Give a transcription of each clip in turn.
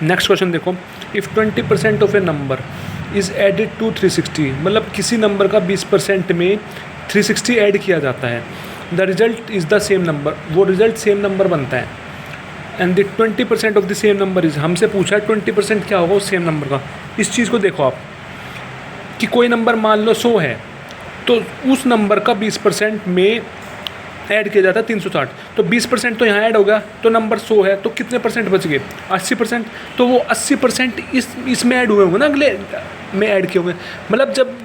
Next question देखो, if 20% of A number is added to 360, मतलब किसी नंबर का 20% में 360 ऐड किया जाता है, the result is the same number, वो रिजल्ट सेम नंबर बनता है, and the 20% of the same number is, हमसे पूछा है 20% क्या होगा उस सेम नंबर का। इस चीज़ को देखो आप कि कोई नंबर मान लो 100 है, तो उस नंबर का 20% में ऐड किया जाता है 360, तो 20% तो यहाँ ऐड हो गया, तो नंबर 100 है, तो कितने परसेंट बच गए? 80%। तो वो 80% इसमें ऐड हुए होंगे ना, अगले में ऐड किए होंगे। मतलब जब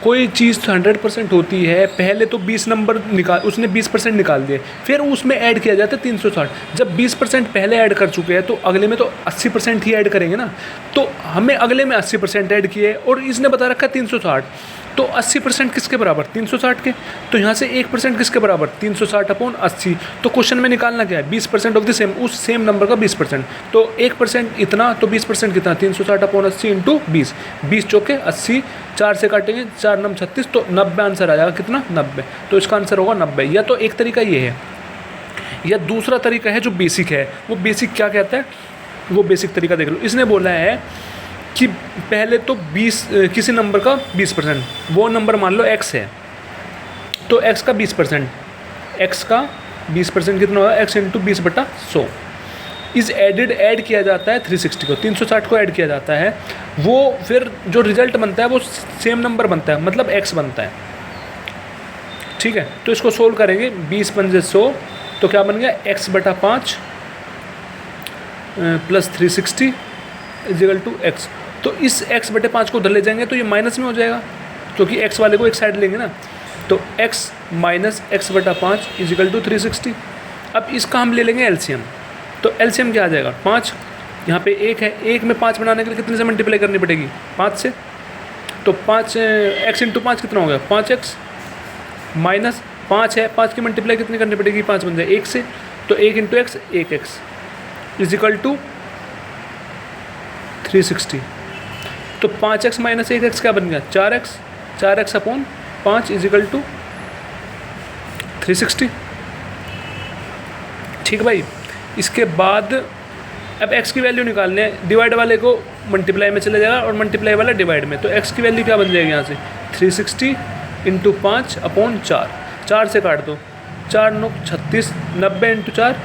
कोई चीज़ 100% होती है, पहले तो 20 नंबर उसने 20% निकाल दिए, फिर उसमें ऐड किया जाता है 360। जब 20% पहले ऐड कर चुके हैं तो अगले में तो 80% ही ऐड करेंगे ना, तो हमें अगले में 80% ऐड किए और इसने बता रखा है 360, तो 80% किसके बराबर? 360 के। तो यहाँ से 1% किसके बराबर? 360/80। तो क्वेश्चन में निकालना क्या है? 20% ऑफ द सेम, उस सेम नंबर का 20%। तो 1% इतना, तो 20% कितना? 360/80 इंटू 20, 20 चौके 80, 4 से काटेंगे, 4 9 36, तो 90 आंसर आ जाएगा। कितना? 90। तो इसका आंसर होगा 90। या तो एक तरीका ये है, या दूसरा तरीका है जो बेसिक है। वो बेसिक क्या कहता है, वो बेसिक तरीका देख लो। इसने बोला है कि पहले तो 20 किसी नंबर का 20%, वो नंबर मान लो x है, तो x का 20%, x का 20% कितना होगा? x into 20/100 is added, add किया जाता है 360 को, 360 को ऐड किया जाता है। वो फिर जो रिजल्ट बनता है वो सेम नंबर बनता है, मतलब x बनता है। ठीक है, तो इसको सोल्व करेंगे। 20×100 तो क्या बन गया? x/5 plus 360 is equal to x। तो इस x/5 को उधर ले जाएंगे तो ये माइनस में हो जाएगा, क्योंकि x वाले को एक साइड लेंगे ना। तो x minus x/5 is equal to 360। अब इसका हम ले लेंगे एलसीएम, तो एलसीएम क्या आ जाएगा? 5। यहाँ पे 1 है, 1 में 5 बनाने के लिए कितने से मल्टीप्लाई करनी पड़ेगी? 5 से। तो 5 x इंटू 5 कितना हो गया? 5x माइनस 5 है, 5 की मल्टीप्लाई कितनी करनी पड़ेगी? 5 बन जाए 1 से। तो 1 into x 1x is equal to 360। तो 5x माइनस 1x क्या बन गया? 4x, 4x/5 is equal to 360। ठीक भाई। इसके बाद अब x की वैल्यू निकालने हैं। डिवाइड वाले को मल्टीप्लाई में चले जाएगा और मल्टीप्लाई वाला डिवाइड में, तो x की वैल्यू क्या बन जाएगी यहाँ से? 360 इंटू 5/4, 4 से काट दो, 4 9 36, 90 इंटू 4,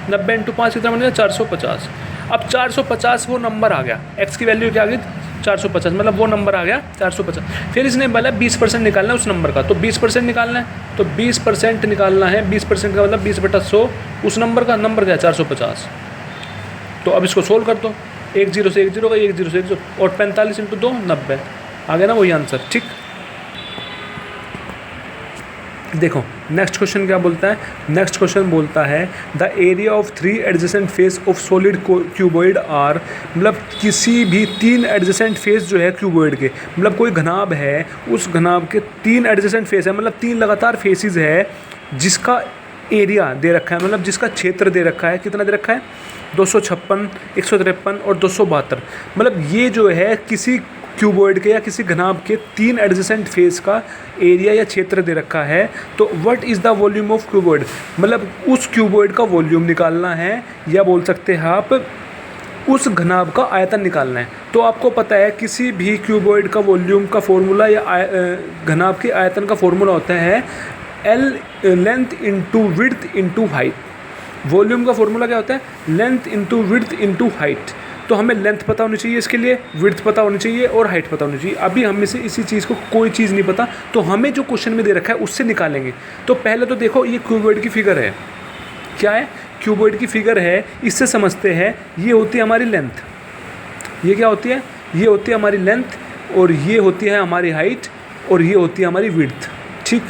90 इंटू 5 कितना बन गया? 450। अब 450 वो नंबर आ गया, x की वैल्यू क्या आ गई? 450, मतलब वो नंबर आ गया 450। फिर इसने बोला 20% निकालना है उस नंबर का, तो 20% निकालना है, तो 20% निकालना है। 20% का मतलब 20/100, उस नंबर का नंबर क्या है? 450। तो अब इसको सोल्व कर दो, 1 0 से 1 0 का, 1 0 से 1 0, और 45 इंटू 2 90 आ गया ना वही आंसर। ठीक, देखो नेक्स्ट क्वेश्चन क्या बोलता है। नेक्स्ट क्वेश्चन बोलता है the area of 3 adjacent face of solid cuboid are, मतलब किसी भी 3 एडजेसेंट फेस जो है क्यूबॉइड के, मतलब कोई घनाभ है, उस घनाभ के 3 एडजेसेंट फेस है, मतलब 3 लगातार फेसिस है, जिसका एरिया दे रखा है, मतलब जिसका क्षेत्र दे रखा है। कितना दे रखा है? 256, 153 और 272। मतलब ये जो है किसी क्यूबॉइड के या किसी घनाभ के 3 एडजेसेंट फेस का एरिया या क्षेत्र दे रखा है। तो what is the volume of cuboid, मतलब उस क्यूबॉइड का वॉल्यूम निकालना है, या बोल सकते हैं आप उस घनाभ का आयतन निकालना है। तो आपको पता है किसी भी क्यूबॉइड का वॉल्यूम का फॉर्मूला या घनाभ के आयतन का फॉर्मूला होता है L length into width into height. Volume का फॉर्मूला क्या होता है? Length into width into height. तो हमें लेंथ पता होनी चाहिए इसके लिए, विड्थ पता होनी चाहिए और हाइट पता होनी चाहिए। अभी हम में से इसी चीज़ को कोई चीज़ नहीं पता, तो हमें जो क्वेश्चन में दे रखा है उससे निकालेंगे। तो पहले तो देखो ये क्यूबॉइड की फिगर है, क्या है? क्यूबॉइड की फिगर है। इससे समझते हैं ये होती है हमारी लेंथ, ये क्या होती है? ये होती है हमारी लेंथ, और ये होती है हमारी हाइट, और ये होती है हमारी विड्थ। ठीक,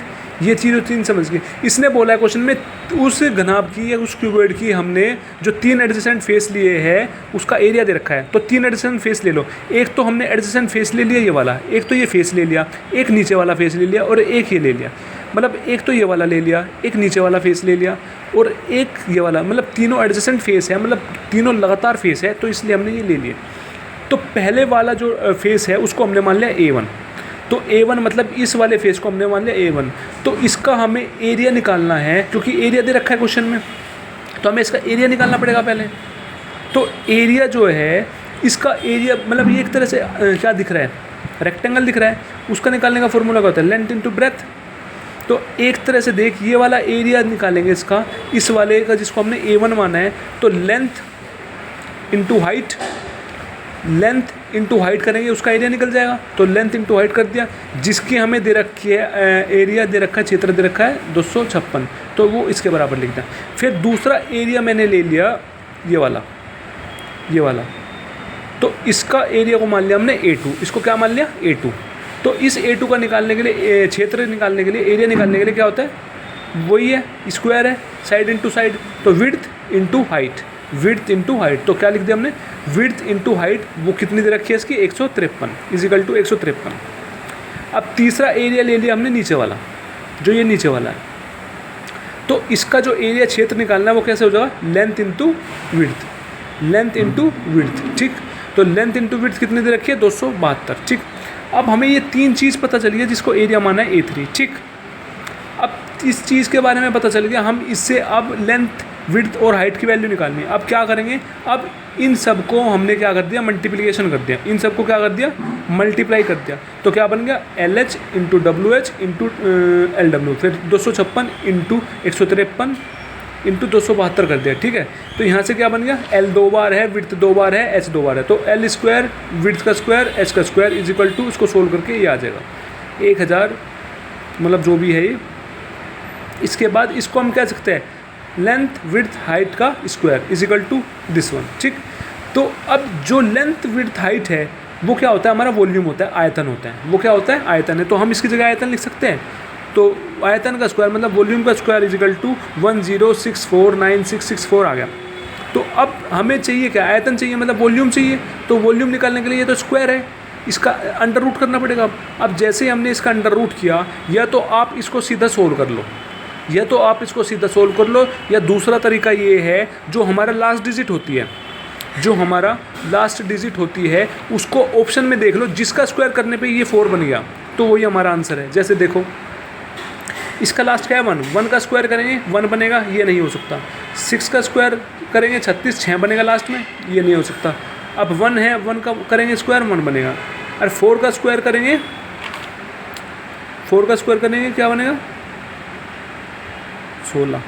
ये चीज़ 3 समझ गए। इसने बोला है क्वेश्चन में उस घनाभ की या उस क्यूबॉइड की हमने जो 3 एडजेसेंट फेस लिए हैं उसका एरिया दे रखा है। तो 3 एडजेसेंट फेस ले लो। एक तो हमने एडजेसेंट फेस ले लिया ये वाला, एक तो ये फेस ले लिया, एक नीचे वाला फेस ले लिया, और एक ये ले लिया। मतलब एक तो ये वाला ले लिया, एक नीचे वाला फेस ले लिया, और एक ये वाला, मतलब तीनों एडजेसेंट फेस है, मतलब तीनों लगातार फेस है, तो इसलिए हमने ये ले लिए। तो पहले वाला जो फेस है उसको हमने मान लिया A1। तो A1 मतलब इस वाले फेस को हमने मान लिया A1। तो इसका हमें एरिया निकालना है, क्योंकि एरिया दे रखा है क्वेश्चन में, तो हमें इसका एरिया निकालना पड़ेगा पहले। तो एरिया जो है इसका एरिया मतलब ये एक तरह से क्या दिख रहा है, रेक्टेंगल दिख रहा है, उसका निकालने का फॉर्मूला क्या होता है, लेंथ इंटू ब्रेथ। तो एक तरह से देख ये वाला एरिया निकालेंगे इसका, इस वाले का जिसको हमने A1 माना है, तो length into height, length into height करेंगे उसका एरिया निकल जाएगा। तो लेंथ इंटू हाइट कर दिया, जिसकी हमें दे रखी है एरिया दे रखा है, क्षेत्र दे रखा है 256, तो वो इसके बराबर लिख दिया। फिर दूसरा एरिया मैंने ले लिया ये वाला, तो इसका एरिया को मान लिया हमने A2, इसको क्या मान लिया A2। तो इस A2 का निकालने के लिए, क्षेत्र निकालने के लिए, एरिया निकालने के लिए क्या होता है, वही है स्क्वायर है, साइड इंटू साइड, तो width into height, width into height. तो क्या लिख दिया हमने, विड्थ इंटू हाइट, वो कितनी दे रखी है इसकी 153 इजिकल टू 153। अब तीसरा एरिया ले लिया हमने नीचे वाला, जो ये नीचे वाला है, तो इसका जो एरिया क्षेत्र निकालना है वो कैसे हो जाएगा, length into width, length into width, ठीक। तो लेंथ इंटू विड्थ कितनी दे रखी है 272, ठीक। अब हमें ये तीन चीज़ पता चली है जिसको एरिया माना है A3, ठीक। अब इस चीज़ के बारे में पता चल गया, हम इससे अब लेंथ विड्थ और हाइट की वैल्यू निकालनी है। अब क्या करेंगे, अब इन सब को हमने क्या कर दिया, मल्टीप्लिकेशन कर दिया, इन सब को क्या कर दिया, मल्टीप्लाई कर दिया। तो क्या बन गया LH into WH into LW, फिर 256 इंटू 153 इंटू 272 कर दिया, ठीक है। तो यहाँ से क्या बन गया, L 2 बार है, विड्थ 2 बार है, H 2 बार है, तो L स्क्वायर विड्थ का स्क्वायर H का स्क्वायर इज इक्वल टू, इसको सोल्व करके ये आ जाएगा 1000, मतलब जो भी है ये। इसके बाद इसको हम कह सकते हैं लेंथ विड्थ हाइट का square is equal to this one, ठीक। तो अब जो लेंथ विड्थ हाइट है वो क्या होता है, हमारा वॉल्यूम होता है, आयतन होता है, वो क्या होता है, आयतन है। तो हम इसकी जगह आयतन लिख सकते हैं, तो आयतन का स्क्वायर मतलब वॉल्यूम का स्क्वायर इज इक्वल टू 10649664 आ गया। तो अब हमें चाहिए क्या, आयतन चाहिए, मतलब वॉल्यूम चाहिए। तो वॉल्यूम निकालने के लिए ये तो स्क्वायर है, इसका अंडर रूट करना पड़ेगा। अब जैसे ही हमने इसका अंडर रूट किया, या तो आप इसको सीधा सोल्व कर लो, या तो आप इसको सीधा सोल्व कर लो, या दूसरा तरीका ये है, जो हमारा लास्ट डिजिट होती है, जो हमारा लास्ट डिजिट होती है उसको ऑप्शन में देख लो, जिसका स्क्वायर करने पे ये 4 बन गया, तो वही हमारा आंसर है। जैसे देखो इसका लास्ट क्या है 1 का स्क्वायर करेंगे 1 बनेगा, ये नहीं हो सकता। 6 का स्क्वायर करेंगे 36, 6 बनेगा लास्ट में, ये नहीं हो सकता। अब 1 है, 1 का करेंगे स्क्वायर 1 बनेगा। और 4 का स्क्वायर करेंगे, 4 का स्क्वायर करेंगे क्या बनेगा 16।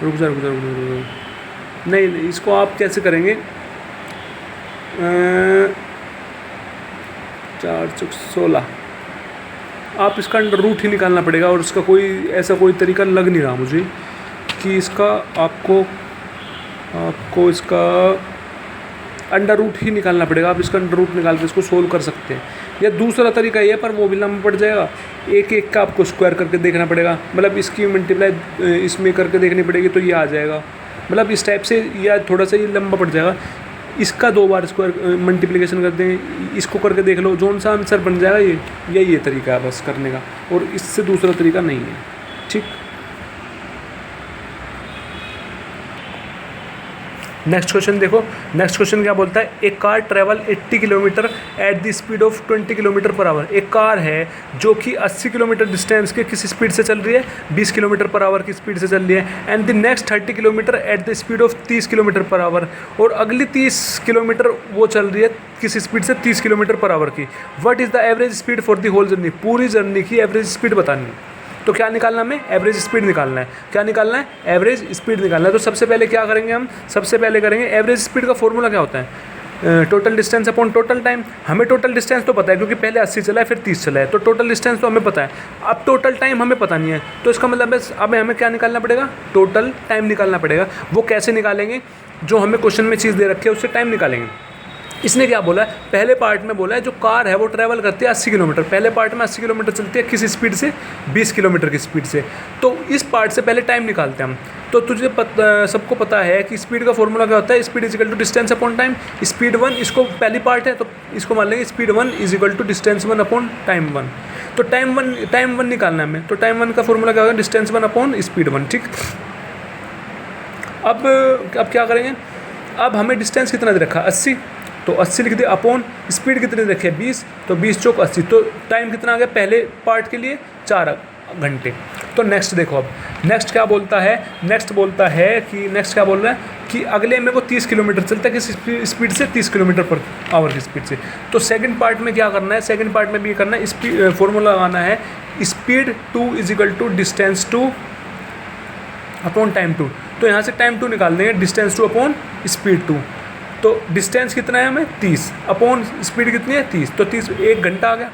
रुक जा, नहीं, इसको आप कैसे करेंगे, 4 × 16, आप इसका अंडर रूट ही निकालना पड़ेगा। और इसका कोई ऐसा कोई तरीका लग नहीं रहा मुझे कि इसका आपको इसका अंडर रूट ही निकालना पड़ेगा। आप इसका अंडर रूट निकाल के इसको सोल्व कर सकते हैं, या दूसरा तरीका ये है, पर वो भी लंबा पड़ जाएगा। एक का आपको स्क्वायर करके देखना पड़ेगा, मतलब इसकी मल्टीप्लाई इसमें करके देखनी पड़ेगी, तो ये आ जाएगा। मतलब इस टाइप से, या थोड़ा सा ये लंबा पड़ जाएगा। इसका 2 बार स्क्वायर मल्टीप्लिकेशन कर दें, इसको करके देख लो, जोन सा आंसर बन जाएगा। ये तरीका है बस करने का, और इससे दूसरा तरीका नहीं है, ठीक। नेक्स्ट क्वेश्चन देखो, नेक्स्ट क्वेश्चन क्या बोलता है, एक car travel 80 kilometre at the speed of 20 kilometre per our. एक कार है जो कि 80 किलोमीटर डिस्टेंस के किस स्पीड से चल रही है, 20 किलोमीटर पर आवर की स्पीड से चल रही है। And the next 30 kilometre at the speed of 30 kilometre per our, और अगली 30 किलोमीटर वो चल रही है किस स्पीड से, 30 किलोमीटर पर आवर की। What is the average speed for the whole journey, पूरी जर्नी की एवरेज स्पीड बतानी है। तो क्या निकालना हमें, एवरेज स्पीड निकालना है। क्या निकालना है, एवरेज स्पीड निकालना है। तो सबसे पहले क्या करेंगे हम, सबसे पहले करेंगे एवरेज स्पीड का फॉर्मूला क्या होता है, total distance upon total time. हमें टोटल डिस्टेंस तो पता है, क्योंकि पहले 80 चला है फिर 30 चला है, तो टोटल डिस्टेंस तो हमें पता है। अब टोटल टाइम हमें पता नहीं है, तो इसका मतलब है अब हमें क्या निकालना पड़ेगा, टोटल टाइम निकालना पड़ेगा। वो कैसे निकालेंगे, जो हमें क्वेश्चन में चीज़ दे रखी है उससे टाइम निकालेंगे। इसने क्या बोला है, पहले पार्ट में बोला है जो कार है वो ट्रैवल करती है 80 किलोमीटर, पहले पार्ट में 80 किलोमीटर चलती है किस स्पीड से, 20 किलोमीटर की स्पीड से। तो इस पार्ट से पहले टाइम निकालते हैं हम। तो तुझे सबको पता है कि स्पीड का फॉर्मूला क्या होता है, speed is equal to distance upon time. Speed 1 इसको पहली पार्ट है, तो इसको मान लेंगे speed 1 is equal to distance 1 upon time 1। तो टाइम 1 निकालना है हमें, तो टाइम 1 का फॉर्मूला क्या होगा, डिस्टेंस 1 अपॉन स्पीड 1, ठीक। अब क्या करेंगे, अब हमें डिस्टेंस कितना दे रखा, 80, तो 80 लिख दिया, अपॉन स्पीड कितनी रखे 20, तो 20 चौक 80, तो टाइम कितना आ गया पहले पार्ट के लिए 4 घंटे। तो नेक्स्ट देखो, अब नेक्स्ट क्या बोलता है, नेक्स्ट बोलता है कि नेक्स्ट क्या बोल रहा है, कि अगले में वो 30 किलोमीटर चलता है किस स्पीड से, 30 किलोमीटर पर आवर की स्पीड से। तो सेकंड पार्ट में क्या करना है, सेकंड पार्ट में भी करना है, स्पीड फॉर्मूला लगाना है, स्पीड 2 = डिस्टेंस 2 अपॉन टाइम 2। तो यहाँ से टाइम 2 निकाल देंगे, डिस्टेंस 2 अपॉन स्पीड 2। तो डिस्टेंस कितना है हमें 30, अपॉन स्पीड कितनी है 30, तो 30 1 घंटा आ गया।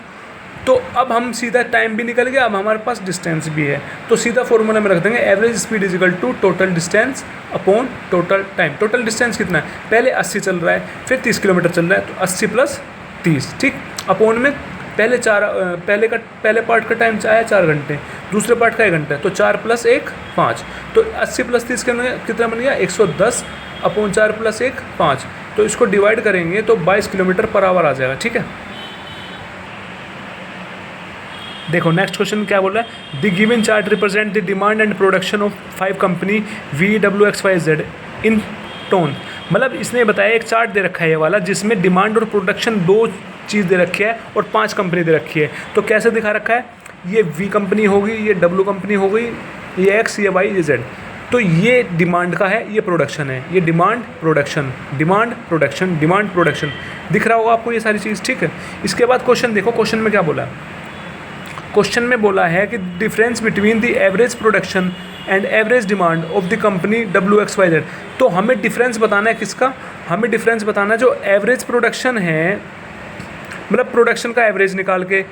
तो अब हम सीधा टाइम भी निकल गया, अब हमारे पास डिस्टेंस भी है, तो सीधा फॉर्मूला में रख देंगे average speed = total distance upon total time. Total distance कितना है, पहले 80 चल रहा है, फिर 30 किलोमीटर चल रहा है, तो 80 + 30, ठीक। अपॉन में पहले पार्ट का टाइम आया 4 घंटे, दूसरे पार्ट का 1 घंटा, तो 4 + 1 5, तो 80 + 30 कितना बन गया 110 अपॉन 4 + 1 5। तो इसको डिवाइड करेंगे तो 22 किलोमीटर पर आवर आ जाएगा, ठीक है। देखो नेक्स्ट क्वेश्चन क्या बोल रहा है, the given chart represent the demand and production of 5 company VWXYZ in tone. मतलब इसने बताया एक चार्ट दे रखा है ये वाला, जिसमें डिमांड और प्रोडक्शन 2 चीज़ दे रखी है और 5 कंपनी दे रखी है। तो कैसे दिखा रखा है, ये V कंपनी होगी, ये W कंपनी हो गई, ये X, ये Y, ये Z। तो ये डिमांड का है, ये प्रोडक्शन है, ये demand production, demand production, demand production, दिख रहा होगा आपको ये सारी चीज़, ठीक है। इसके बाद क्वेश्चन देखो, क्वेश्चन में क्या बोला है, क्वेश्चन में बोला है कि difference between the average production and average demand of the company WXYZ। तो हमें डिफरेंस बताना है किसका, हमें डिफरेंस बताना है जो एवरेज प्रोडक्शन है, मतलब प्रोडक्शन का एवरेज निकाल के,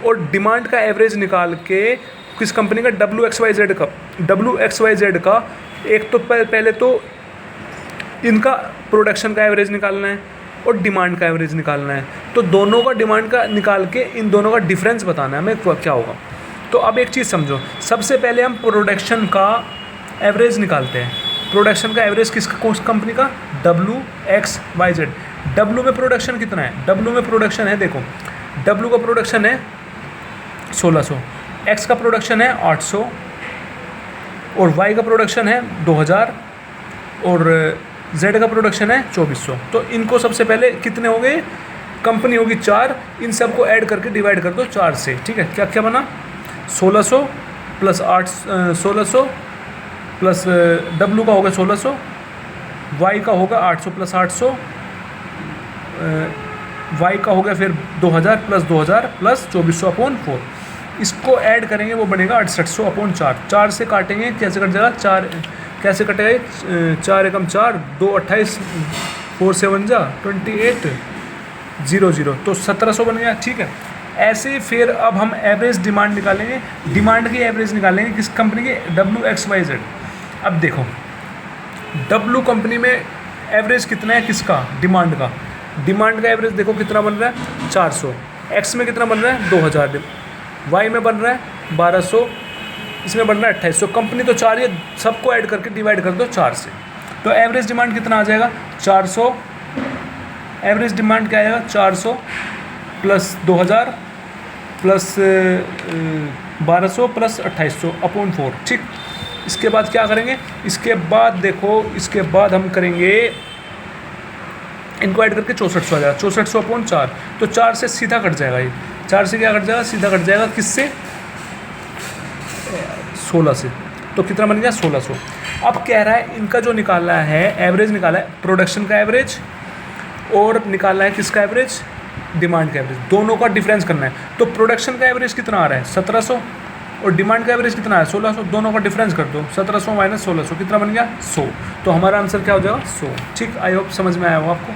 और डिमांड का एवरेज निकाल के किस कंपनी का, WXYZ का। WXYZ का एक तो पहले तो इनका प्रोडक्शन का एवरेज निकालना है और डिमांड का एवरेज निकालना है, तो दोनों का डिमांड का निकाल के इन दोनों का डिफरेंस बताना है हमें क्या होगा। तो अब एक चीज़ समझो, सबसे पहले हम प्रोडक्शन का एवरेज निकालते हैं। प्रोडक्शन का एवरेज किसका, कौन सी कंपनी का, WXYZ। W में प्रोडक्शन कितना है, W में प्रोडक्शन है, देखो W का प्रोडक्शन है 1600, X का प्रोडक्शन है 800 और Y का प्रोडक्शन है 2000 और Z का प्रोडक्शन है 2400। तो इनको सबसे पहले कितने हो गए, कंपनी होगी 4, इन सब को ऐड करके डिवाइड कर दो 4 से, ठीक है। क्या क्या बना, 1600 + 8 1600 प्लस W का होगा 1600, Y का होगा 800 + 800, Y का होगा फिर 2000 + 2000 + 2400 अपॉन 4। इसको ऐड करेंगे वो बनेगा 6800 अपॉन 4। 4 से काटेंगे कैसे कट जाएगा, 4 कैसे कटेगा, 4 एकम 4, 2 28, 4 7 जा 28 00, तो 1700 बन गया, ठीक है। ऐसे फिर अब हम एवरेज डिमांड निकालेंगे, डिमांड की एवरेज निकालेंगे किस कंपनी के, WXYZ। अब देखो W कंपनी में एवरेज कितना है किसका, डिमांड का। डिमांड का एवरेज देखो कितना बन रहा है 400, X में कितना बन रहा है 2000, Y में बन रहा है 1200, इसमें बन रहा है 2800। कंपनी तो 4, ये सबको ऐड करके डिवाइड कर दो 4 से, तो एवरेज डिमांड कितना आ जाएगा 400। एवरेज डिमांड क्या आएगा 400 + 2000 + 1200 + 2800 अपॉन 4, ठीक। इसके बाद क्या करेंगे, इसके बाद देखो, इसके बाद हम करेंगे इनको ऐड करके 6400 आ जाएगा, 6400 अपॉन 4, तो 4 से सीधा कट जाएगा ये, 4 से क्या कट जाएगा, सीधा कट जाएगा किससे, 16 से, तो कितना बन गया 1600। अब कह रहा है इनका जो निकालना है एवरेज, निकाला है प्रोडक्शन का एवरेज और निकालना है किसका एवरेज, डिमांड का एवरेज, दोनों का डिफरेंस करना है। तो प्रोडक्शन का एवरेज कितना आ रहा है 1700 और डिमांड का एवरेज कितना है 1600, दोनों का डिफरेंस कर दो, 1700 - 1600 कितना बन गया 100। तो हमारा आंसर क्या हो जाएगा 100, ठीक। आई होप समझ में आया हो आपको।